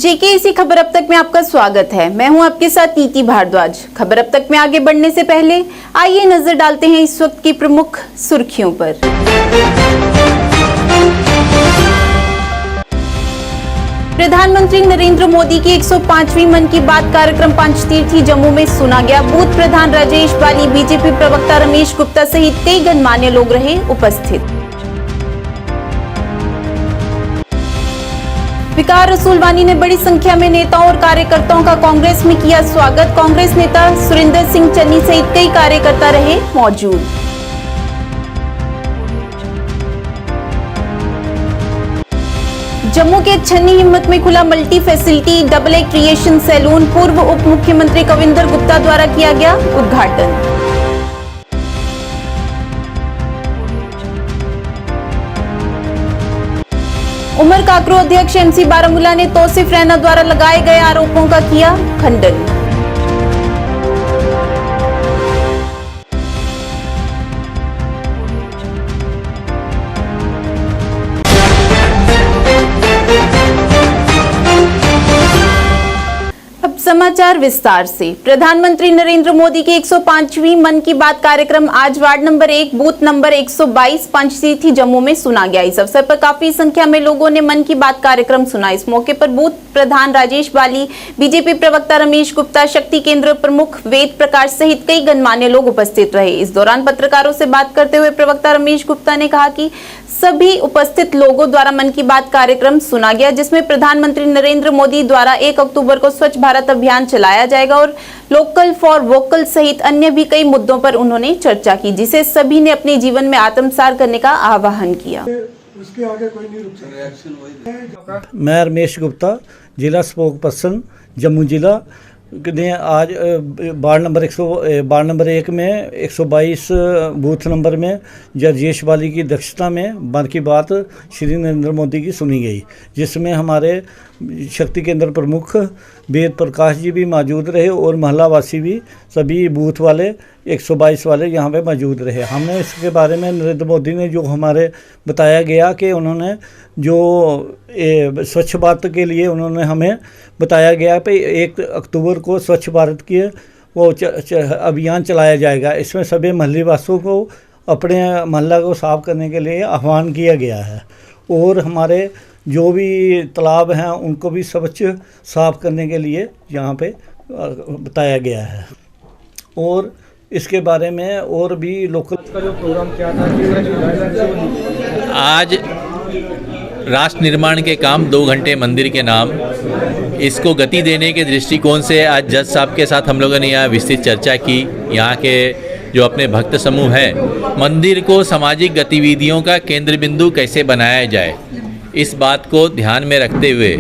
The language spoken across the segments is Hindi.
जेकेएसी खबर अब तक में आपका स्वागत है। मैं हूं आपके साथ नीति भारद्वाज। खबर अब तक में आगे बढ़ने से पहले आइए नजर डालते हैं इस वक्त की प्रमुख सुर्खियों पर। प्रधानमंत्री नरेंद्र मोदी की 105वीं मन की बात कार्यक्रम पंचतीर्थी जम्मू में सुना गया। बूथ प्रधान राजेश बाली, बीजेपी प्रवक्ता रमेश गुप्ता सहित कई गणमान्य लोग रहे उपस्थित। विकार रसूलवानी ने बड़ी संख्या में नेताओं और कार्यकर्ताओं का कांग्रेस में किया स्वागत। कांग्रेस नेता सुरिंदर सिंह चन्नी सहित कई कार्यकर्ता रहे मौजूद। जम्मू के छन्नी हिम्मत में खुला multi facility double A creation salon. पूर्व उप मुख्यमंत्री कविंदर गुप्ता द्वारा किया गया उद्घाटन। उमर काकरो अध्यक्ष एमसी बारामूला ने तौसीफ रैना द्वारा लगाए गए आरोपों का किया खंडन। समाचार विस्तार से। प्रधानमंत्री नरेंद्र मोदी की 105वीं मन की बात कार्यक्रम आज ward number 1 booth number 122 Panchtirthi Jammu में सुना गया। इस अवसर पर काफी संख्या में लोगों ने मन की बात कार्यक्रम सुना। इस मौके पर बूथ प्रधान राजेश बाली, बीजेपी प्रवक्ता रमेश गुप्ता, शक्ति केंद्र प्रमुख वेद प्रकाश सहित कई गणमान्य लोग उपस्थित रहे। इस दौरान पत्रकारों से बात करते हुए प्रवक्ता रमेश गुप्ता ने कहा कि सभी उपस्थित लोगों द्वारा मन की बात कार्यक्रम सुना गया, जिसमें प्रधानमंत्री नरेंद्र मोदी द्वारा 1 अक्टूबर को स्वच्छ भारत अभियान चलाया जाएगा और लोकल फॉर वोकल सहित अन्य भी कई मुद्दों पर उन्होंने चर्चा की, जिसे सभी ने अपने जीवन में आत्मसात करने का आह्वान किया। उसके आगे कोई नहीं रुक सकता। मैं रमेश गुप्ता, जिला स्पोक पर्सन जम्मू जिला ने आज वार्ड नंबर 1 में 122 बूथ नंबर में राजेश बाली की अध्यक्षता में मन की बात श्री नरेंद्र मोदी की सुनी गई, जिसमें हमारे शक्ति केंद्र प्रमुख वेद प्रकाश जी भी मौजूद रहे और महिलावासी भी सभी बूथ वाले 122 वाले यहाँ पे मौजूद रहे। हमने इसके बारे में नरेंद्र मोदी ने जो हमारे बताया गया कि उन्होंने जो स्वच्छ भारत के लिए उन्होंने हमें बताया गया कि 1 अक्टूबर को स्वच्छ भारत की वो अभियान चलाया जाएगा। इसमें सभी महल्लेवासियों को अपने मोहल्ला को साफ करने के लिए आह्वान किया गया है और हमारे जो भी तालाब हैं उनको भी स्वच्छ साफ करने के लिए यहाँ पे बताया गया है। और इसके बारे में और भी लोकल का जो प्रोग्राम क्या था, आज राष्ट्र निर्माण के काम 2 घंटे मंदिर के नाम, इसको गति देने के दृष्टिकोण से आज जज साहब के साथ हम लोगों ने यहाँ विस्तृत चर्चा की। यहाँ के जो अपने भक्त समूह हैं, मंदिर को सामाजिक गतिविधियों का केंद्र बिंदु कैसे बनाया जाए, इस बात को ध्यान में रखते हुए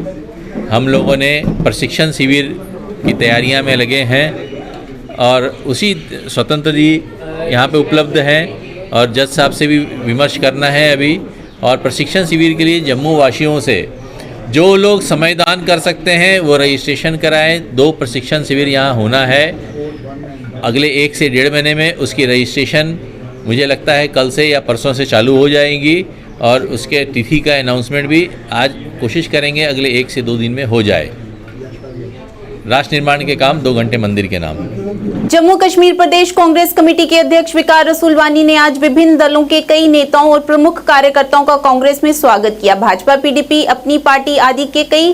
हम लोगों ने प्रशिक्षण शिविर की तैयारियां में लगे हैं और उसी स्वतंत्र जी यहाँ पे उपलब्ध हैं और जज साहब से भी विमर्श करना है अभी। और प्रशिक्षण शिविर के लिए जम्मू वासियों से जो लोग समयदान कर सकते हैं वो रजिस्ट्रेशन कराएं। 2 प्रशिक्षण शिविर यहाँ होना है अगले 1 से 1.5 महीने में। उसकी रजिस्ट्रेशन मुझे लगता है कल से या परसों से चालू हो जाएंगी और उसके तिथि का अनाउंसमेंट भी आज कोशिश करेंगे अगले 1 से 2 दिन में हो जाए। राष्ट्र निर्माण के काम 2 घंटे मंदिर के नाम। जम्मू कश्मीर प्रदेश कांग्रेस कमेटी के अध्यक्ष विकार रसूलवानी ने आज विभिन्न दलों के कई नेताओं और प्रमुख कार्यकर्ताओं का कांग्रेस में स्वागत किया। भाजपा, पीडीपी, अपनी पार्टी आदि के कई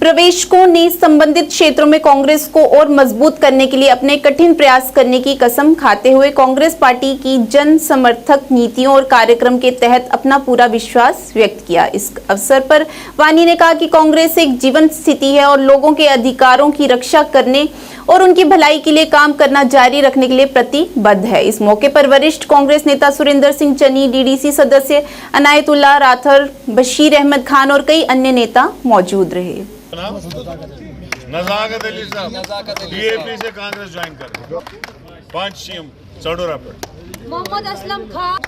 प्रवेशकों ने संबंधित क्षेत्रों में कांग्रेस को और मजबूत करने के लिए अपने कठिन प्रयास करने की कसम खाते हुए कांग्रेस पार्टी की जन समर्थक नीतियों और कार्यक्रम के तहत अपना पूरा विश्वास व्यक्त किया। इस अवसर पर वानी ने कहा कि कांग्रेस एक जीवंत स्थिति है और लोगों के अधिकारों की रक्षा करने और उनकी भलाई के लिए काम करना जारी रखने के लिए प्रतिबद्ध है। इस मौके पर वरिष्ठ कांग्रेस नेता सुरिंदर सिंह चन्नी, डीडीसी सदस्य अनायतुल्लाह राठौर, बशीर अहमद खान और कई अन्य नेता मौजूद रहे। नजाकत अली साहब बीएपी से कांग्रेस ज्वाइन कर 5 सीएम चौडोरा पर मोहम्मद असलम खान,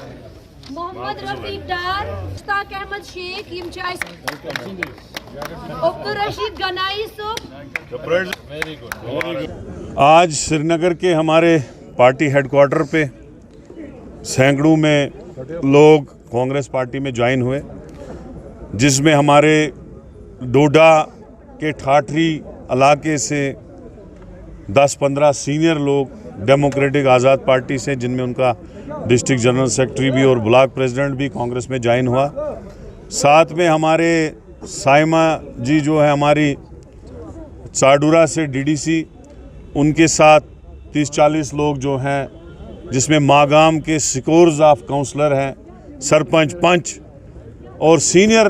मोहम्मद रफी डार, मुश्ताक अहमद शेख, अब्दुल रशीद गनाई आज श्रीनगर के हमारे पार्टी हेडक्वार्टर पे सैकड़ों में लोग कांग्रेस पार्टी में ज्वाइन हुए, जिसमें हमारे डोडा के ठाठरी इलाके से 10-15 सीनियर लोग डेमोक्रेटिक आज़ाद पार्टी से, जिनमें उनका डिस्ट्रिक्ट जनरल सेक्रेटरी भी और ब्लॉक प्रेसिडेंट भी कांग्रेस में ज्वाइन हुआ। साथ में हमारे साइमा जी जो है हमारी चाडूरा से डीडीसी, उनके साथ 30-40 लोग जो हैं, जिसमें मागाम के सिकोर्स ऑफ काउंसलर हैं, सरपंच, पंच और सीनियर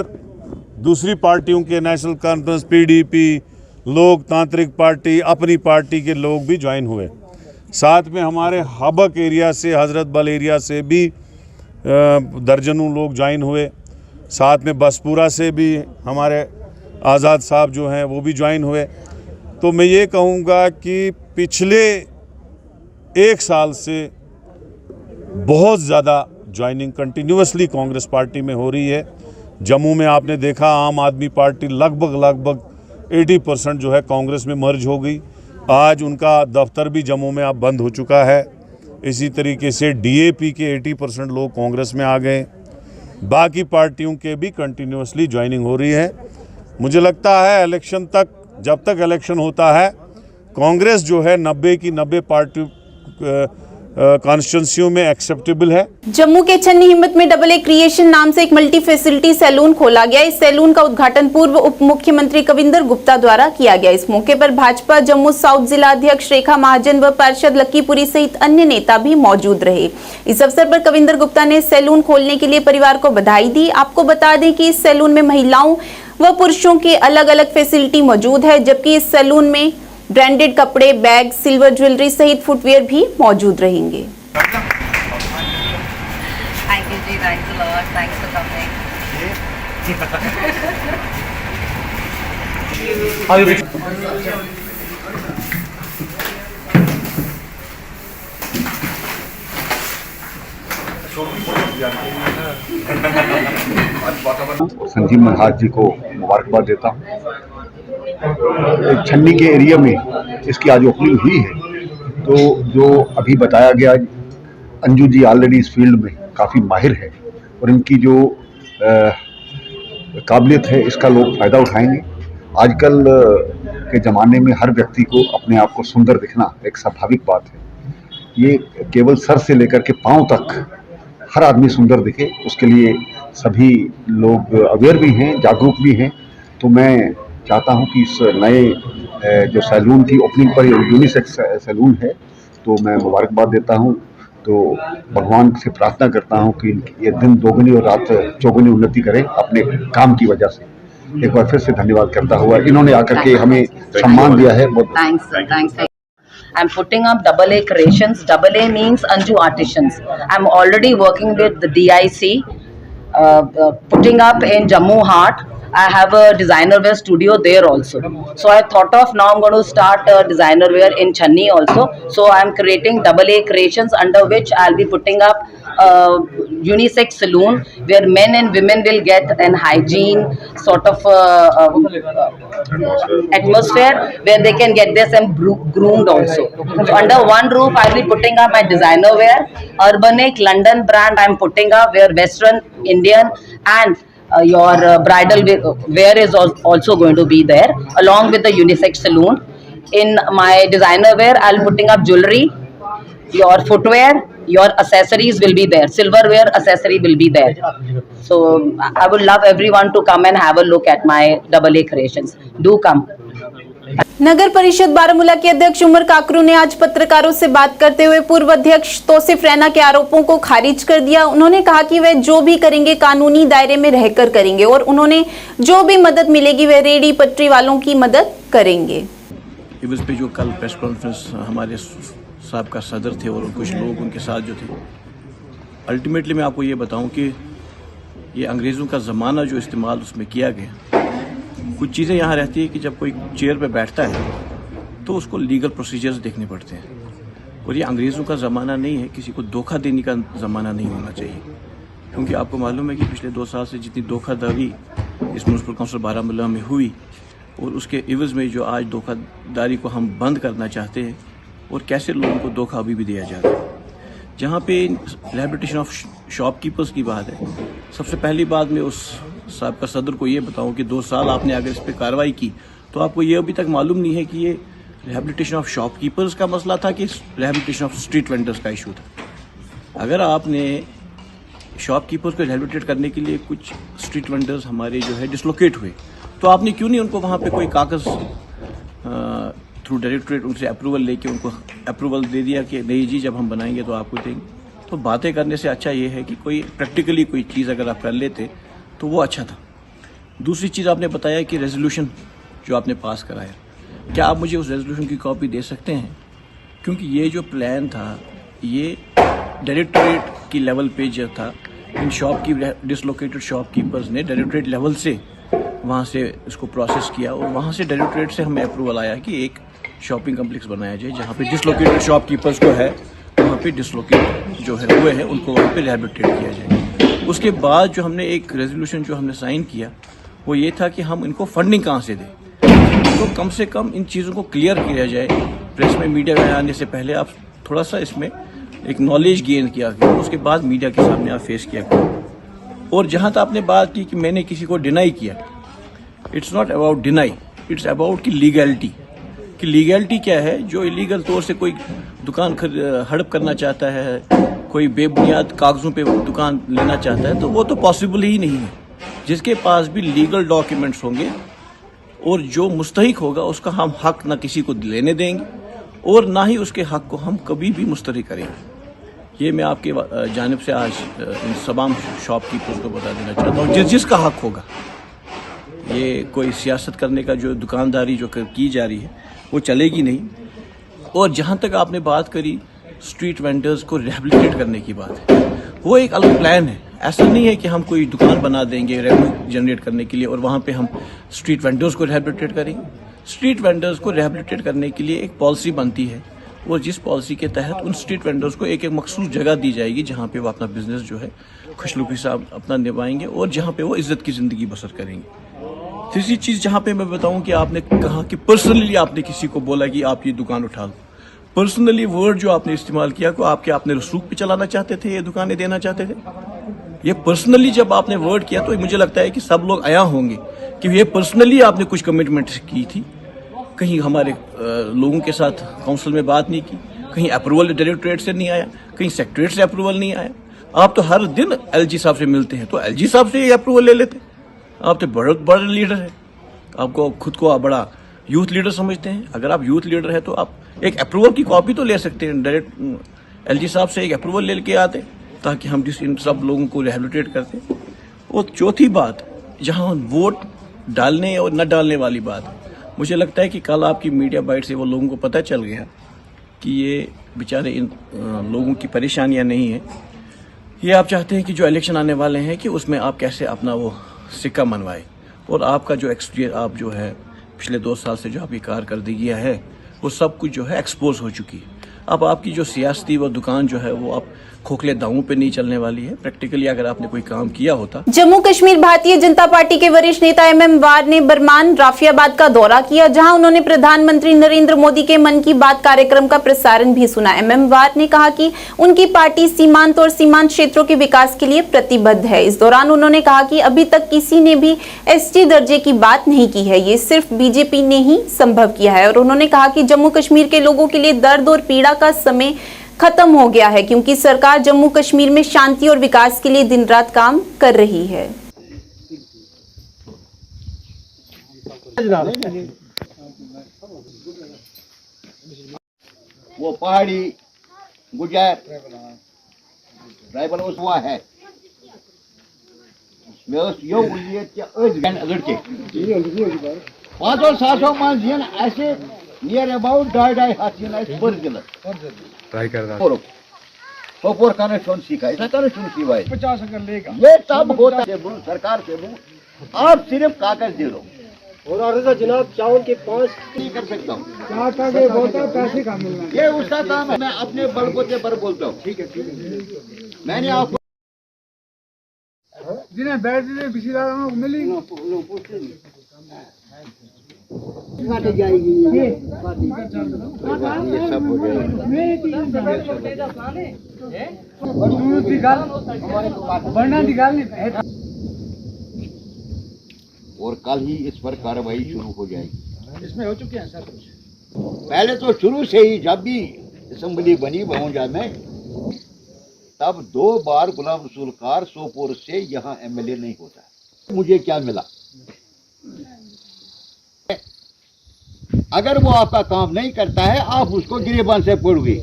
दूसरी पार्टियों के नेशनल कॉन्फ्रेंस, पीडीपी, लोकतांत्रिक पार्टी, अपनी पार्टी के लोग भी ज्वाइन हुए। साथ में हमारे हबक एरिया से, हजरत बल एरिया से भी दर्जनों लोग ज्वाइन हुए। साथ में बसपुरा से भी हमारे आज़ाद साहब जो हैं वो भी ज्वाइन हुए। तो मैं ये कहूँगा कि पिछले 1 साल से बहुत ज़्यादा ज्वाइनिंग कंटिन्यूसली कांग्रेस पार्टी में हो रही है। जम्मू में आपने देखा आम आदमी पार्टी लगभग 80% जो है कांग्रेस में मर्ज हो गई। आज उनका दफ्तर भी जम्मू में अब बंद हो चुका है। इसी तरीके से डीएपी के 80% लोग कांग्रेस में आ गए। बाकी पार्टियों के भी कंटिन्यूसली ज्वाइनिंग हो रही है। मुझे लगता है इलेक्शन तक, जब तक इलेक्शन होता है, कांग्रेस जो है 90 की 90 पार्टी कॉन्स्टिट्यूंसियों में एक्सेप्टेबल है। जम्मू के छन्नी हिम्मत में डबल ए क्रिएशन नाम से एक मल्टी फैसिलिटी सैलून खोला गया। इस सैलून का उद्घाटन पूर्व उप मुख्यमंत्री कविंदर गुप्ता द्वारा किया गया। इस मौके पर भाजपा जम्मू साउथ जिला अध्यक्ष रेखा महाजन व पार्षद लक्कीपुरी सहित अन्य नेता भी मौजूद रहे। इस अवसर पर कविंदर गुप्ता ने सैलून खोलने के लिए परिवार को बधाई दी। आपको बता दें कि इस सैलून में महिलाओं व पुरुषों की अलग अलग फैसिलिटी मौजूद है, जबकि इस सैलून में ब्रांडेड कपड़े, बैग, सिल्वर ज्वेलरी सहित फुटवेयर भी मौजूद रहेंगे। Thank you, Ji. Thanks a lot. Thanks for coming. Sanjeev महाराज जी को मुबारकबाद देता हूँ। छन्नी के एरिया में इसकी आज ओपनिंग हुई है, तो जो अभी बताया गया, अंजू जी ऑलरेडी इस फील्ड में काफ़ी माहिर है और इनकी जो काबिलियत है इसका लोग फ़ायदा उठाएंगे। आजकल के ज़माने में हर व्यक्ति को अपने आप को सुंदर दिखना एक स्वाभाविक बात है। ये केवल सर से लेकर के पाँव तक हर आदमी सुंदर दिखे, उसके लिए सभी लोग अवेयर भी हैं, जागरूक भी हैं। तो मैं चाहता हूं कि इस नए जो सैलून की ओपनिंग पर यूनिसेक्स सैलून है, तो मैं मुबारकबाद देता हूं। तो भगवान से प्रार्थना करता हूं कि ये दिन दोगुनी और रात चौगुनी उन्नति करें अपने काम की वजह से। एक बार फिर से धन्यवाद करता हुआ, इन्होंने आकर के हमें सम्मान दिया है। Thanks. I'm putting up Double A Creations. Double A means Anju Artisans. I'm already working with the DIC, putting up in Jammu Heart. I have a designer wear studio there also. So I thought of now I'm going to start a designer wear in Channi also. So I'm creating Double A Creations, under which I'll be putting up a unisex saloon where men and women will get an hygiene sort of atmosphere where they can get themselves groomed also. So under one roof I'll be putting up my designer wear. Urbanic London brand I'm putting up, where Western, Indian and your bridal wear is also going to be there, along with the unisex saloon. In my designer wear I'll putting up jewelry, your footwear, your accessories will be there, silverware accessory will be there. So I would love everyone to come and have a look at my Double A Creations. Do come. नगर परिषद बारामूला के अध्यक्ष उमर काकरू ने आज पत्रकारों से बात करते हुए पूर्व अध्यक्ष तौसीफ रैना के आरोपों को खारिज कर दिया। उन्होंने कहा कि वे जो भी करेंगे कानूनी दायरे में रहकर करेंगे और उन्होंने जो भी मदद मिलेगी वे रेडी पटरी वालों की मदद करेंगे। इस पे जो कल प्रेस कॉन्फ्रेंस हमारे साहब का सदर थे और कुछ लोग उनके साथ जो थे, अल्टीमेटली मैं आपको ये बताऊं कि ये अंग्रेज़ों का ज़माना जो इस्तेमाल उसमें किया गया, कुछ चीज़ें यहाँ रहती है कि जब कोई चेयर पे बैठता है तो उसको लीगल प्रोसीजर्स देखने पड़ते हैं, और ये अंग्रेज़ों का ज़माना नहीं है, किसी को धोखा देने का ज़माना नहीं होना चाहिए। क्योंकि आपको मालूम है कि पिछले 2 साल से जितनी धोखाधड़ी इस म्युनिसिपल काउंसिल बारामूला में हुई, और उसके इवज़ में जो आज धोखाधड़ी को हम बंद करना चाहते हैं, और कैसे लोगों को धोखा अभी भी दिया जाता है। जहाँ पे रिहैबिलिटेशन ऑफ शॉपकीपर्स की बात है, सबसे पहली बात मैं उस साहब का सदर को ये बताऊं कि 2 साल आपने अगर इस पर कार्रवाई की तो तो आपको ये अभी तक मालूम नहीं है कि ये रिहेबिलिटेशन ऑफ शॉपकीपर्स का मसला था कि रिहेबिलिटेशन ऑफ स्ट्रीट वेंडर्स का इशू था। अगर आपने शॉपकीपर्स को रिहेबिलिटेट करने के लिए कुछ स्ट्रीट वेंडर्स हमारे जो है डिसलोकेट हुए, तो आपने क्यों नहीं उनको वहाँ पे कोई कागज़ थ्रू डायरेक्टरेट उनसे अप्रूवल लेके उनको अप्रूवल दे दिया कि नहीं जी जब हम बनाएंगे तो आपको देंगे। तो बातें करने से अच्छा ये है कि कोई प्रैक्टिकली कोई चीज़ अगर आप कर लेते तो वो अच्छा था। दूसरी चीज़ आपने बताया कि रेजोल्यूशन जो आपने पास कराया, क्या आप मुझे उस रेजोल्यूशन की कॉपी दे सकते हैं? क्योंकि ये जो प्लान था ये डायरेक्टरेट की लेवल पे जो था, इन डिसलोकेटेड शॉपकीपर्स ने डायरेक्टरेट लेवल से वहाँ से इसको प्रोसेस किया और वहाँ से डायरेक्टरेट से हमें अप्रूवल आया कि एक शॉपिंग कम्प्लेक्स बनाया जाए जहाँ पे डिसलोकेटेड शॉपकीपर्स को है वहाँ पे डिसलोकेट जो है हुए हैं उनको वहाँ पे रिहेबिलिटेट किया जाए। उसके बाद जो हमने एक रेजोल्यूशन जो हमने साइन किया वो ये था कि हम इनको फंडिंग कहाँ से दें, तो कम से कम इन चीज़ों को क्लियर किया जाए। प्रेस में मीडिया में आने से पहले आप थोड़ा सा इसमें एक नॉलेज गेन किया करो, उसके बाद मीडिया के सामने आप फेस किया करो। और जहाँ तक आपने बात की कि मैंने किसी को डिनाई किया, it's not about deny, it's about की लीगैलिटी। कि लीगैलिटी क्या है? जो इलीगल तौर से कोई दुकान हड़प करना चाहता है, कोई बेबुनियाद कागजों पे दुकान लेना चाहता है, तो वो तो पॉसिबल ही नहीं है। जिसके पास भी लीगल डॉक्यूमेंट्स होंगे और जो मुस्तहिक होगा उसका हम हक ना किसी को लेने देंगे और ना ही उसके हक को हम कभी भी मुस्तरद करेंगे। ये मैं आपके जानिब से आज इन तमाम शॉपकीपर्स को बता देना चाहता हूँ। जिसका हक होगा, ये कोई सियासत करने का जो दुकानदारी जो की जा रही है वो चलेगी नहीं। और जहाँ तक आपने बात करी स्ट्रीट वेंडर्स को रिहेबिलिटेट करने की बात है, वो एक अलग प्लान है। ऐसा नहीं है कि हम कोई दुकान बना देंगे रेवेन्यू जनरेट करने के लिए और वहाँ पे हम स्ट्रीट वेंडर्स को रिहेबिलिटेट करेंगे। स्ट्रीट वेंडर्स को रिहेबिलिटेट करने के लिए एक पॉलिसी बनती है और जिस पॉलिसी के तहत उन स्ट्रीट वेंडर्स को एक एक मखसूस जगह दी जाएगी जहाँ पे वो अपना बिजनेस जो है खुशनुकी से अपना निभाएंगे और जहाँ पे वो इज्जत की ज़िंदगी बसर करेंगे। तीसरी चीज़ जहाँ पे मैं बताऊँ कि आपने कहा कि पर्सनली आपने किसी को बोला कि आप ये दुकान उठा लो। पर्सनली वर्ड जो आपने इस्तेमाल किया को आपने रसूख पे चलाना चाहते थे, ये दुकानें देना चाहते थे। ये पर्सनली जब आपने वर्ड किया तो मुझे लगता है कि सब लोग आया होंगे कि ये पर्सनली आपने कुछ कमिटमेंट की थी। कहीं हमारे लोगों के साथ काउंसिल में बात नहीं की, कहीं अप्रूवल डायरेक्टरेट से नहीं आया, कहीं सेक्रेटरेट से अप्रूवल नहीं आया। आप तो हर दिन एलजी साहब से मिलते हैं, तो एलजी साहब से ये अप्रूवल ले लेते। आप तो बहुत बड़ा लीडर है, आपको खुद को आप बड़ा यूथ लीडर समझते हैं। अगर आप यूथ लीडर है तो आप एक अप्रूवल की कॉपी तो ले सकते हैं, डायरेक्ट एलजी साहब से एक अप्रूवल ले के आते ताकि हम इन सब लोगों को रिहेबिलिटेट करते। और चौथी बात, जहां वोट डालने और न डालने वाली बात, मुझे लगता है कि कल आपकी मीडिया बाइट से वो लोगों को पता चल गया कि ये बेचारे इन लोगों की परेशानियां नहीं है। ये आप चाहते हैं कि जो इलेक्शन आने वाले हैं कि उसमें आप कैसे अपना वो सिक्का मनवाए। और आपका जो एक्सपीरियंस, आप जो है पिछले 2 साल से जो आपकी कारकर्दगी है वो सब कुछ जो है एक्सपोज हो चुकी है। अब आपकी जो सियासती वो दुकान जो है वो आप खोखले दावों पे नहीं चलने वाली है। प्रैक्टिकली अगर आपने कोई काम किया होता। जम्मू कश्मीर भारतीय जनता पार्टी के वरिष्ठ नेता MM वार ने बरमान राफियाबाद का दौरा किया, जहां उन्होंने प्रधानमंत्री नरेंद्र मोदी के मन की बात कार्यक्रम का प्रसारण भी सुना। MM वार ने कहा कि उनकी पार्टी सीमांत और सीमांत क्षेत्रों के विकास के लिए प्रतिबद्ध है। इस दौरान उन्होंने कहा कि अभी तक किसी ने भी ST दर्जे की बात नहीं की है, ये सिर्फ बीजेपी ने ही संभव किया है। और उन्होंने कहा कि जम्मू कश्मीर के लोगों के लिए दर्द और पीड़ा का समय खत्म हो गया है, क्योंकि सरकार जम्मू कश्मीर में शांति और विकास के लिए दिन रात काम कर रही है। वो पहाड़ी गुजर ट्राइबल हुआ है, लड़के 500-700 मन ऐसे नियर अबाउट 2.5 पर जिला ट्राई कर रहा सोपोर कनेक्शन ऐसा कनेक्शन सीखा 50 अगर लेगा ये तब होता है सरकार से आप सिर्फ कागज दे दो। और जनाब चावल के 5 नहीं कर सकता हूँ, पैसे का मिलना ये उसका काम है। मैं अपने बलबूते पर बोलता हूँ। ठीक है मैंने आपको जिन्हें बैठ बिसी मिली जाएगी ये सब हो और कल ही इस पर कार्रवाई शुरू हो जाएगी। इसमें हो चुके हैं सब कुछ। पहले तो शुरू से ही जब भी असेंबली बनी बहुजा में, तब 2 बार गुलाम रसूल खार सोपोर से यहाँ एमएलए नहीं होता। मुझे क्या मिला? अगर वो आपका काम नहीं करता है, आप उसको गिरेबान से पढ़ोगे।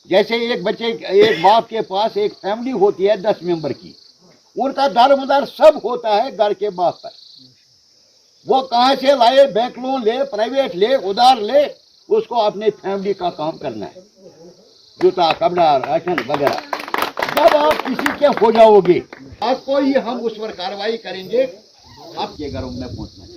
जैसे एक बाप के पास एक फैमिली होती है 10 मेंबर की, उनका दारोमदार सब होता है घर के बाप पर। वो कहाँ से लाए, बैंक लोन ले, प्राइवेट ले, उधार ले, उसको अपने फैमिली का काम करना है, जूता कपड़ा राशन वगैरह। जब आप किसी के हो जाओगे, आपको ही हम उस पर कार्रवाई करेंगे, आपके घरों में पहुंचना चाहिए।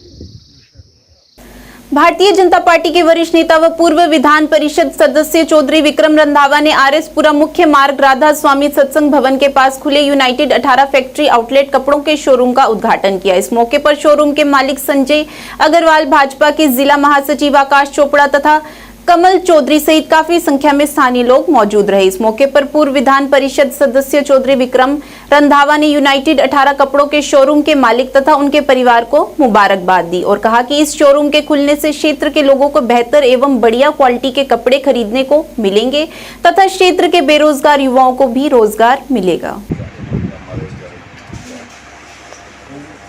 भारतीय जनता पार्टी के वरिष्ठ नेता व पूर्व विधान परिषद सदस्य चौधरी विक्रम रंधावा ने आरएसपुरा मुख्य मार्ग राधा स्वामी सत्संग भवन के पास खुले यूनाइटेड 18 फैक्ट्री आउटलेट कपड़ों के शोरूम का उद्घाटन किया। इस मौके पर शोरूम के मालिक संजय अग्रवाल, भाजपा के जिला महासचिव आकाश चोपड़ा तथा कमल चौधरी सहित काफी संख्या में स्थानीय लोग मौजूद रहे। इस मौके पर पूर्व विधान परिषद सदस्य चौधरी विक्रम रंधावा ने यूनाइटेड 18 कपड़ों के शोरूम के मालिक तथा उनके परिवार को मुबारकबाद दी और कहा कि इस शोरूम के खुलने से क्षेत्र के लोगों को बेहतर एवं बढ़िया क्वालिटी के कपड़े खरीदने को मिलेंगे तथा क्षेत्र के बेरोजगार युवाओं को भी रोजगार मिलेगा।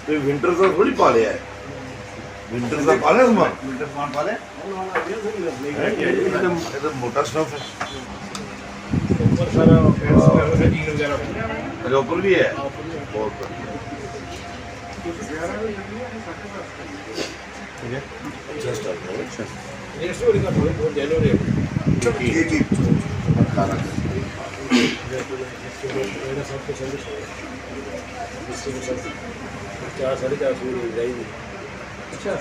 विंटर का पाले विंटर पाले इधर मोटा स्टफ है, ऊपर सारा वगैरह ऊपर भी है। बहुत अच्छा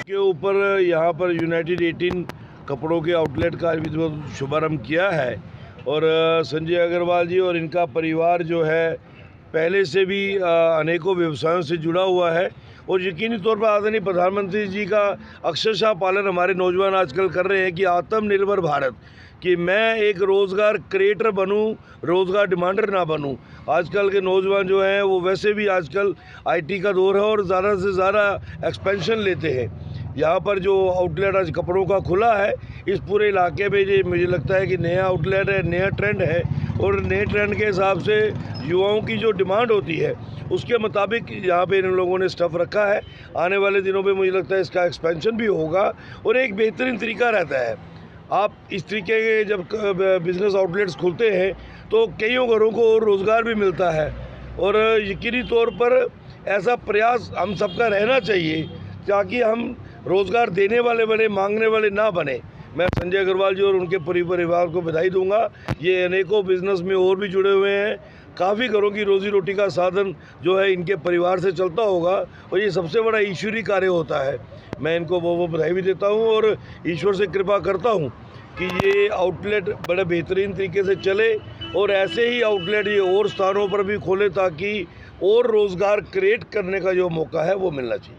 के ऊपर यहाँ पर यूनाइटेड 18 कपड़ों के आउटलेट का शुभारंभ किया है और संजय अग्रवाल जी और इनका परिवार जो है पहले से भी अनेकों व्यवसायों से जुड़ा हुआ है और यकीनी तौर पर आदरणीय प्रधानमंत्री जी का अक्षरशः पालन हमारे नौजवान आजकल कर रहे हैं कि आत्मनिर्भर भारत, कि मैं एक रोज़गार क्रिएटर बनूं, रोज़गार डिमांडर ना बनूं। आजकल के नौजवान जो हैं वो वैसे भी आजकल आईटी का दौर है और ज़्यादा से ज़्यादा एक्सपेंशन लेते हैं। यहाँ पर जो आउटलेट आज कपड़ों का खुला है, इस पूरे इलाके में ये मुझे लगता है कि नया आउटलेट है, नया ट्रेंड है और नए ट्रेंड के हिसाब से युवाओं की जो डिमांड होती है उसके मुताबिक यहाँ पे इन लोगों ने स्टफ़ रखा है। आने वाले दिनों में मुझे लगता है इसका एक्सपेंशन भी होगा और एक बेहतरीन तरीका रहता है। आप इस तरीके के जब बिज़नेस आउटलेट्स खुलते हैं तो कईयों घरों को रोज़गार भी मिलता है और यकीनी तौर पर ऐसा प्रयास हम सबका रहना चाहिए ताकि हम रोज़गार देने वाले बने, मांगने वाले ना बने। मैं संजय अग्रवाल जी और उनके पूरे परिवार को बधाई दूंगा। ये अनेकों बिज़नेस में और भी जुड़े हुए हैं, काफ़ी घरों की रोज़ी रोटी का साधन जो है इनके परिवार से चलता होगा और ये सबसे बड़ा ईश्वरीय कार्य होता है। मैं इनको बहुत बधाई भी देता हूँ और ईश्वर से कृपा करता हूँ कि ये आउटलेट बड़े बेहतरीन तरीके से चले और ऐसे ही आउटलेट ये और स्थानों पर भी खोले ताकि और रोज़गार क्रिएट करने का जो मौका है वो मिलना चाहिए।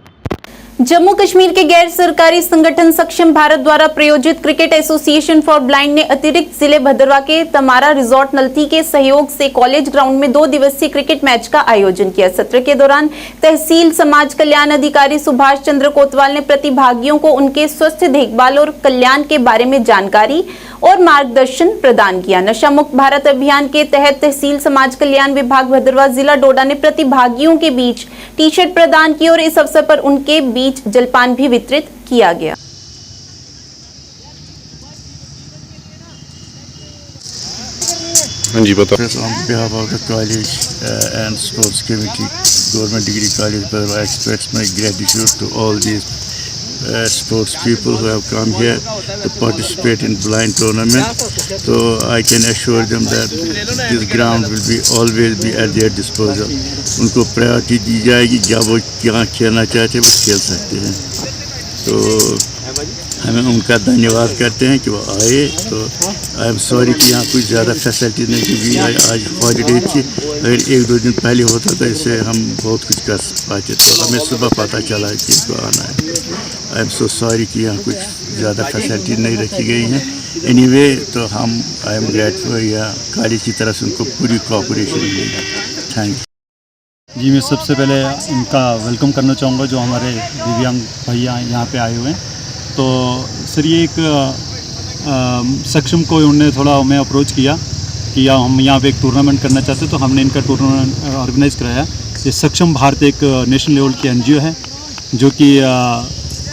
जम्मू कश्मीर के गैर सरकारी संगठन सक्षम भारत द्वारा प्रायोजित क्रिकेट एसोसिएशन फॉर ब्लाइंड ने अतिरिक्त जिले भद्रवा के तमारा रिजॉर्ट नलथी के सहयोग से कॉलेज ग्राउंड में 2 दिवसीय क्रिकेट मैच का आयोजन किया। सत्र के दौरान तहसील समाज कल्याण अधिकारी सुभाष चंद्र कोतवाल ने प्रतिभागियों को उनके स्वास्थ्य देखभाल और कल्याण के बारे में जानकारी और मार्गदर्शन प्रदान किया। नशा मुक्त भारत अभियान के तहत तहसील समाज कल्याण विभाग भद्रवा जिला डोडा ने प्रतिभागियों के बीच टी शर्ट प्रदान की और इस अवसर पर उनके बीच जलपान भी वितरित किया गया। हाँ जी बताओ। On behalf of the college and sports committee, Government Degree College, I express my gratitude to all these sports people who have come here to participate in blind tournament. So I can assure them that this ground will be always be at their disposal. उनको प्रायोरिटी दी जाएगी, जब वो यहाँ खेलना चाहते हैं वो खेल सकते हैं। तो हमें उनका धन्यवाद करते हैं कि वो आए। तो आई एम सॉरी कि यहाँ कुछ ज़्यादा फैसिलिटीज नहीं, क्योंकि आज हॉलीडे थी। अगर 1-2 दिन पहले होता तो इससे हम बहुत कुछ कर पाते। तो हमें सुबह पता चला कि इसको आना है। आई एम सो सॉरी कि यहाँ कुछ ज़्यादा फैसिलिटीज नहीं रखी गई हैं। एनीवे तो हम आई एम ग्रेटफुल या कॉलेज की तरफ से उनको पूरी कोऑपरेशन मिली। Thank you. जी, मैं सबसे पहले इनका वेलकम करना चाहूँगा जो हमारे दिव्यांग भैया यहाँ पे आए हुए हैं। तो सर ये एक सक्षम को उन्होंने थोड़ा हमें अप्रोच किया कि हम यहाँ पे एक टूर्नामेंट करना चाहते, तो हमने इनका टूर्नामेंट ऑर्गेनाइज़ कराया। ये सक्षम भारत एक नेशनल लेवल की NGO है जो कि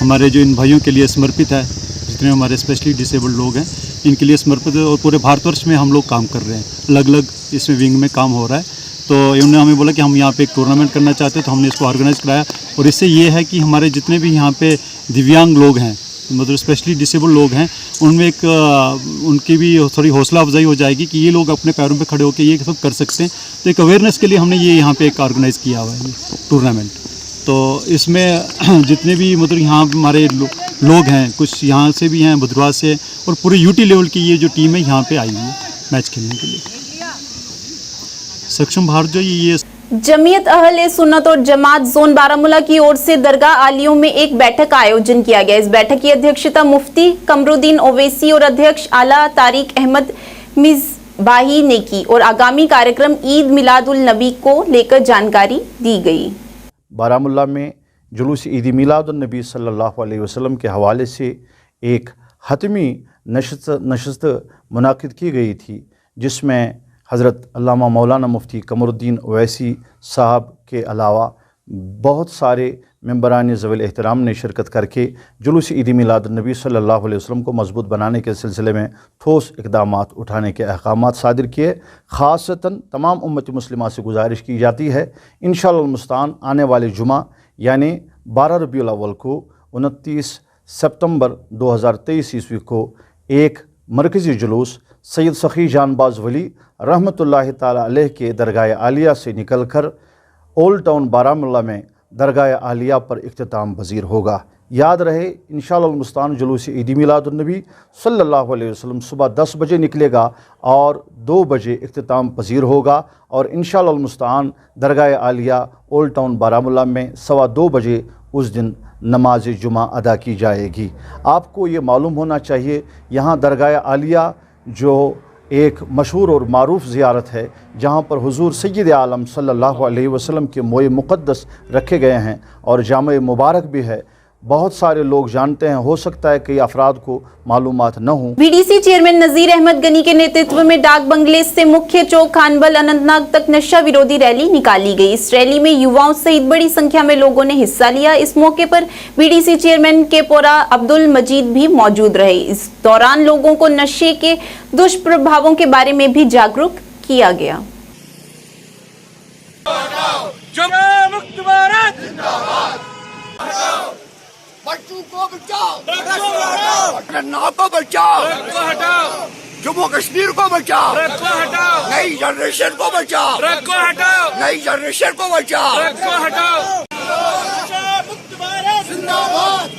हमारे जो इन भाइयों के लिए समर्पित है। जितने हमारे स्पेशली डिसेबल्ड लोग हैं इनके लिए समर्पित है, और पूरे भारतवर्ष में हम लोग काम कर रहे हैं। अलग अलग इसमें विंग में काम हो रहा है। तो इन्होंने हमें बोला कि हम यहाँ पे एक टूर्नामेंट करना चाहते हैं, तो हमने इसको ऑर्गेनाइज़ कराया। और इससे ये है कि हमारे जितने भी यहाँ पे दिव्यांग लोग हैं, मतलब स्पेशली डिसेबल लोग हैं, उनमें एक उनकी भी थोड़ी हौसला अफजाई हो जाएगी कि ये लोग अपने पैरों पे खड़े होकर ये सब कर सकते हैं। तो एक अवेयरनेस के लिए हमने ये यहाँ पे एक ऑर्गेनाइज़ किया हुआ है ये टूर्नामेंट। तो इसमें जितने भी मतलब यहाँ हमारे लोग हैं, कुछ यहाँ से भी हैं, भद्रवाह से, और पूरे यूटी लेवल की ये जो टीम है यहाँ पे आई हुई है मैच खेलने के लिए। सक्षम भारत जो ये जमीयत अहले सुन्नत और जमात जोन बारामूला की ओर से दरगाह आलियों में एक बैठक का आयोजन किया गया। इस बैठक की अध्यक्षता मुफ्ती कमरुद्दीन ओवैसी और अध्यक्ष आला तारिक अहमद मिज़बाही ने की, और आगामी कार्यक्रम ईद मिलादुल नबी को लेकर जानकारी दी गई। बारामूला में जुलूस ईद मिलादुल नबी सल्लल्लाहु अलैहि वसल्लम के हवाले से एक हतमी नशस्त मुनाकिद की गई थी, जिसमें हज़रत अल्लामा मौलाना मुफ्ती कमरुद्दीन ओवैसी साहब के अलावा बहुत सारे मेंबरान ज़वील एहतराम ने शिरकत करके जुलूस ईद मिलादुन नबी सल्लल्लाहु अलैहि वसल्लम को मजबूत बनाने के सिलसिले में ठोस इक़दामात उठाने के अहकामात सादिर किए। ख़ासतन तमाम उम्मत मुस्लिमा से गुजारिश की जाती है, इंशाअल्लाह मुस्तान आने वाले जुमा यानी 12 रबीउल अव्वल को 29 सितंबर 2023 ईस्वी को एक मरकज़ी जुलूस सैयद सखी जानबाज वली रहमतुल्लाहि ताला अलैह के दरगाह आलिया से निकल कर ओल्ड टाउन बारामूला में दरगाह आलिया पर इख्तिताम पजीर होगा। याद रहे इंशाअल्लाह मुस्तान जुलूस ईद मिलादुन नबी सल्लल्लाहु अलैहि वसल्लम सुबह 10 बजे निकलेगा और 2 बजे इख्तिताम पजीर होगा, और इंशाअल्लाह मुस्तान दरगाह आलिया ओल्ड टाउन बारामूला में 2:15 बजे उस दिन नमाज जुमा अदा की जाएगी। आपको ये मालूम होना चाहिए यहाँ दरगाह आलिया जो एक मशहूर और मारूफ ज़ियारत है, जहाँ पर हुजूर सय्यद आलम सल्लल्लाहु अलैहि वसल्लम के मोए मुक़द्दस रखे गए हैं और जामे मुबारक भी है। बहुत सारे लोग जानते हैं, हो सकता है कई अफराद को मालूमात न हों। बीडीसी चेयरमैन नज़ीर अहमद गनी के नेतृत्व में डाक बंगले से मुख्य चौक खानबल अनंतनाग तक नशा विरोधी रैली निकाली गई। इस रैली में युवाओं सहित बड़ी संख्या में लोगों ने हिस्सा लिया। इस मौके पर बीडीसी चेयरमैन के पोरा अब्दुल मजीद भी मौजूद रहे। इस दौरान लोगों को नशे के दुष्प्रभावों के बारे में भी जागरूक किया गया। बच्चों को बचाओ, गन्ना को बचाओ, जम्मू कश्मीर को बचाओ, नई जनरेशन को बचाओ, नई जनरेशन को बचाओ। नशा मुक्त भारत जिंदाबाद,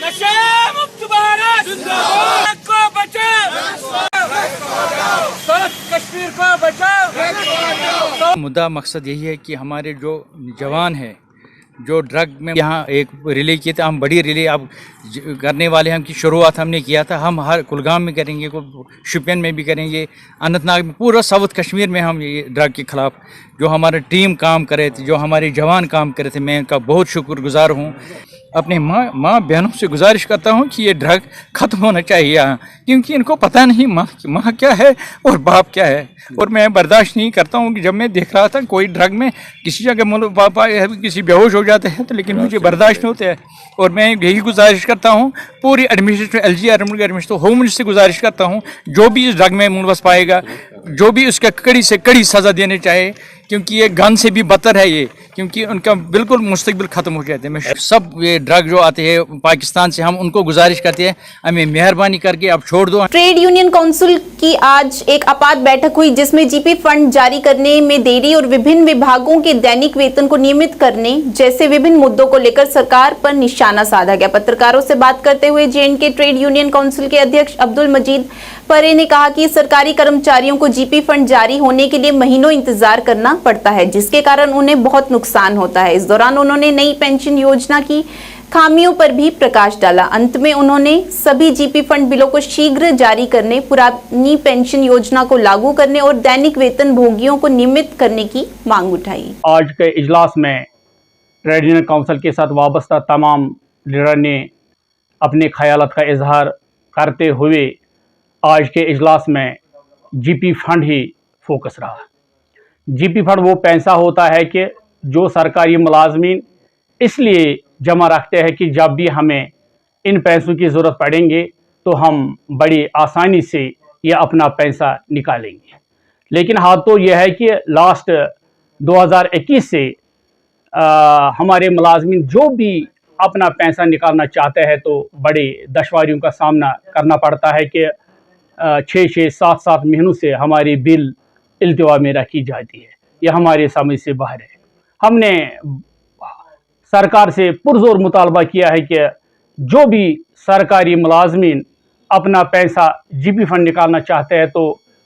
नशा मुक्त भारत जिंदाबाद, को बचाओ, कश्मीर को बचाओ। मुद्दा मकसद यही है कि हमारे जो जवान हैं जो ड्रग में यहाँ एक रिले किए थे, हम बड़ी रिले अब करने वाले हैं, हम की शुरुआत हमने किया था। हम हर कुलगाम में करेंगे, शोपियान में भी करेंगे, अनंतनाग में, पूरा साउथ कश्मीर में हम ये ड्रग के ख़िलाफ़ जो हमारी टीम काम कर रहे थे, जो हमारे जवान काम कर रहे थे, मैं इनका बहुत शुक्रगुजार हूँ। अपने माँ बहनों से गुजारिश करता हूँ कि ये ड्रग ख़त्म होना चाहिए यहाँ, क्योंकि इनको पता नहीं माँ क्या है और बाप क्या है। और मैं बर्दाश्त नहीं करता हूँ कि जब मैं देख रहा था कोई ड्रग में किसी जगह पापा किसी बेहोश हो जाते हैं, तो लेकिन मुझे बर्दाश्त नहीं होते हैं। और मैं यही गुजारिश करता हूँ पूरी administration LG administration home minister से गुजारिश करता हूँ, जो भी इस ड्रग में मुलवस पाएगा, जो भी उसका कड़ी से कड़ी सज़ा देनी चाहिए। क्योंकि ये गन से भी बदतर है ये, क्योंकि उनका बिल्कुल मुस्तकबिल ख़त्म हो जाते हैं। सब ये ड्रग जो आते हैं पाकिस्तान से, हम उनको गुजारिश करते हैं हमें मेहरबानी करके अब छोड़ दो। ट्रेड यूनियन काउंसिल की आज एक आपात बैठक हुई जिसमें जीपी फंड जारी करने में देरी और विभिन्न विभागों के दैनिक वेतन को नियमित करने जैसे विभिन्न मुद्दों को लेकर सरकार पर निशाना साधा गया। पत्रकारों से बात करते हुए जेएंडके ट्रेड यूनियन काउंसिल के अध्यक्ष अब्दुल मजीद परे ने कहा कि सरकारी कर्मचारियों को जीपी फंड जारी होने के लिए महीनों इंतजार करना पड़ता है, जिसके कारण उन्हें बहुत नुकसान होता है। इस दौरान उन्होंने नई पेंशन योजना की खामियों पर भी प्रकाश डाला। अंत में उन्होंने सभी जीपी फंड बिलों को शीघ्र जारी करने, पुरानी पेंशन योजना को लागू करने और दैनिक वेतन भोगियों को नियमित करने की मांग उठाई। आज के इजलास में ट्रेड यूनियन काउंसिल के साथ वाबस्ता तमाम लीडर ने अपने ख्यालात का इजहार करते हुए आज के इजलास में जीपी फंड ही फोकस रहा। जीपी फंड वो पैसा होता है कि जो सरकारी मुलाजमीन इसलिए जमा रखते हैं कि जब भी हमें इन पैसों की ज़रूरत पड़ेंगे तो हम बड़ी आसानी से ये अपना पैसा निकालेंगे। लेकिन हाँ तो यह है कि लास्ट 2021 से हमारे मुलाजमीन जो भी अपना पैसा निकालना चाहते हैं तो बड़े दुश्वारियों का सामना करना पड़ता है कि 6-6, 7-7 महीनों से हमारी बिल इल्तिवा में रखी जाती है। यह हमारे समझ से बाहर है। हमने सरकार से पुरजोर मुतालबा किया है कि जो भी सरकारी मुलाजमीन अपना पैसा जीपी फंड निकालना चाहते हैं तो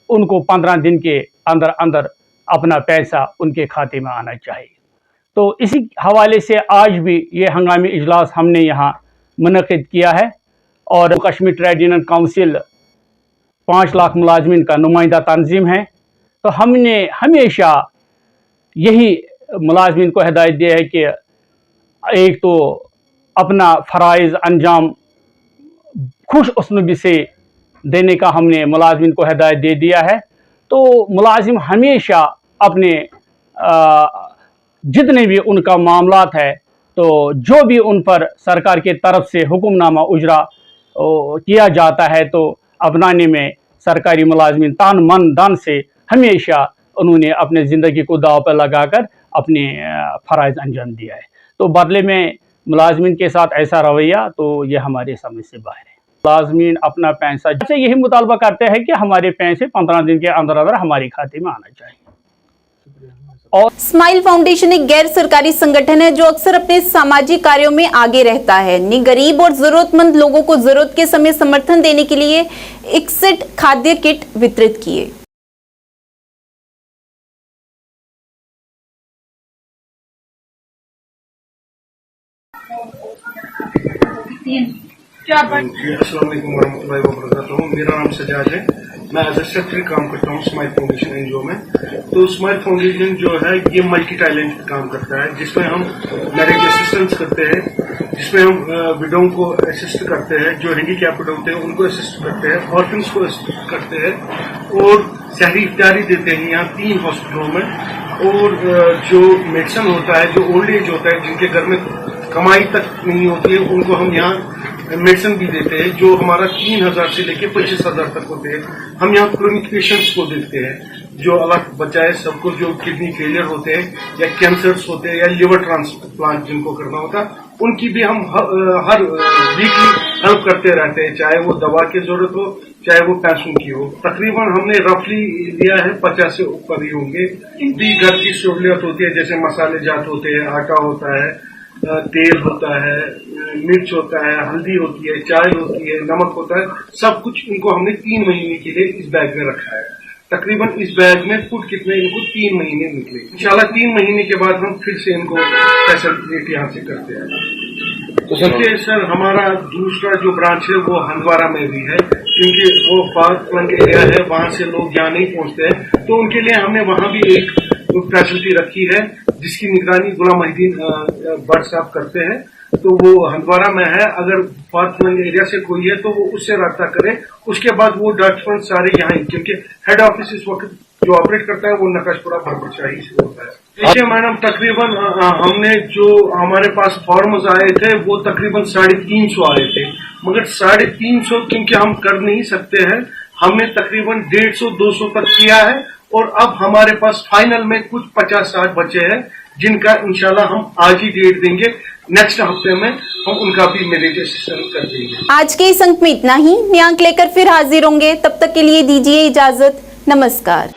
उनको 15 दिन के अंदर अंदर अपना पैसा उनके खाते में आना चाहिए। तो इसी हवाले से आज भी ये हंगामी इजलास हमने यहाँ मुनक़िद किया है और Kashmir trade union council 5 lakh मुलाजमीन का नुमाइंदा तंजीम है। तो हमने हमेशा यही मुलाजमीन को हिदायत दी है कि एक तो अपना फ़राइज़ अंजाम खुश उसलूबी से देने का हमने मुलाजमीन को हिदायत दे दिया है। तो मुलाजिम हमेशा अपने जितने भी उनका मामलात है तो जो भी उन पर सरकार के तरफ से हुक्मनामा उजरा किया जाता है तो अपनाने में सरकारी मुलाजमीन तान मन धन से हमेशा उन्होंने अपने ज़िंदगी को दाव पर लगाकर अपने फ़राइज़ अंजाम दिया है। तो बदले में मुलाजमीन के साथ ऐसा रवैया तो ये हमारे समझ से बाहर है। मुलाजमीन अपना पैसा जैसे यही मुतालबा करते हैं कि हमारे पैसे 15 दिन के अंदर अंदर हमारे खाते में आना चाहिए। और स्माइल फाउंडेशन एक गैर सरकारी संगठन है जो अक्सर अपने सामाजिक कार्यों में आगे रहता है। ने गरीब और जरूरतमंद लोगों को जरूरत के समय समर्थन देने के लिए 61 खाद्य किट वितरित किए। अस्सलाम वालेकुम वरहमतुल्लाहि वबरकातुहू। मेरा नाम सजाद है, मैं एज ए सेक्रेटरी काम करता हूँ स्माइल फाउंडेशन एनजीओ में। तो स्माइल फाउंडेशन जो है ये मल्टी टैलेंट काम करता है, जिसमें हम मैरिज असिस्टेंस करते हैं, जिसमें हम विडों को असिस्ट करते हैं, जो हैंडीकैप्ड होते हैं उनको असिस्ट करते हैं, ऑर्फन्स को असिस्ट करते हैं और शहरी इफ्तारी देते हैं यहाँ 3 हॉस्पिटलों में। और जो मेडिसिन होता है, जो ओल्ड एज होता है, जिनके घर में कमाई तक नहीं होती है, उनको हम यहाँ मेडिसिन भी देते हैं, जो हमारा 3000 से लेके 25,000 तक होते हैं। हम यहाँ क्रोनिक पेशेंट्स को देखते हैं, जो अल्लाह बचाए सबको, जो किडनी फेलियर होते हैं या कैंसर्स होते हैं या लिवर ट्रांसप्लांट जिनको करना होता है, उनकी भी हम हर वीकली हेल्प करते रहते हैं, चाहे वो दवा की जरूरत हो चाहे वो पैसों की हो। तकरीबन हमने रफली लिया है 50 से ऊपर ही होंगे। भी घर की सहूलियत होती है, जैसे मसाले जात होते हैं, आटा होता है, तेल होता है, मिर्च होता है, हल्दी होती है, चाय होती है, नमक होता है, सब कुछ इनको हमने 3 महीने के लिए इस बैग में रखा है। तकरीबन इस बैग में फूड कितने इनको 3 महीने निकले। इंशाल्लाह 3 महीने के बाद हम फिर से इनको फैसिलिटेट यहाँ से करते हैं। तो देखिए सर, हमारा दूसरा जो ब्रांच है वो हंदवारा में भी है, क्योंकि वो फार फ्लंग एरिया है, वहां से लोग यहाँ नहीं पहुंचते हैं, तो उनके लिए हमने वहां भी एक फैसिलिटी रखी है जिसकी निगरानी गुलाम मोहिद्दीन भट्ट साहब करते हैं। तो वो हंदवारा में है, अगर फार फ्लंग एरिया से कोई है तो वो उससे रब्ता करे, उसके बाद वो डॉक्यूमेंट सारे यहाँ ही, क्योंकि हेड ऑफिस इस वक्त जो ऑपरेट करता है वो नकाशपुरा भरपरशाही से होता है। देखिए मैडम, तकरीबन हमने जो हमारे पास फॉर्म्स आए थे वो तकरीबन 350 आए थे, मगर 350 क्योंकि हम कर नहीं सकते हैं, हमने तकरीबन 150-200 तक किया है और अब हमारे पास फाइनल में कुछ 50-60 बच्चे हैं जिनका इंशाल्लाह हम आज ही डेट देंगे। नेक्स्ट हफ्ते में हम उनका भी मैरिज असिस्टेंस कर देंगे। आज के इस अंक में इतना ही। मैं अंक लेकर फिर हाजिर होंगे, तब तक के लिए दीजिए इजाजत। नमस्कार।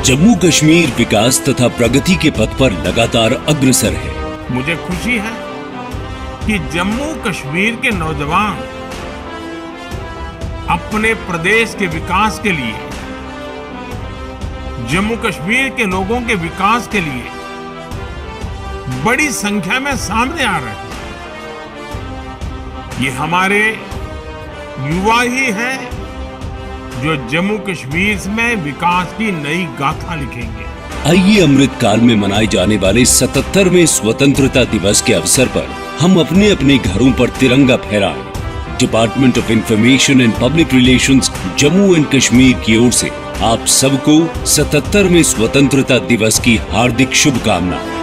जम्मू कश्मीर विकास तथा प्रगति के पथ पर लगातार अग्रसर है। मुझे खुशी है कि जम्मू कश्मीर के नौजवान अपने प्रदेश के विकास के लिए, जम्मू कश्मीर के लोगों के विकास के लिए बड़ी संख्या में सामने आ रहे हैं। ये हमारे युवा ही हैं जो जम्मू कश्मीर में विकास की नई गाथा लिखेंगे। आइए अमृत काल में मनाए जाने वाले 77वें स्वतंत्रता दिवस के अवसर पर हम अपने अपने घरों पर तिरंगा फहराएं। Department of information and public relations Jammu and Kashmir की ओर से आप सबको 77वें स्वतंत्रता दिवस की हार्दिक शुभकामनाएं।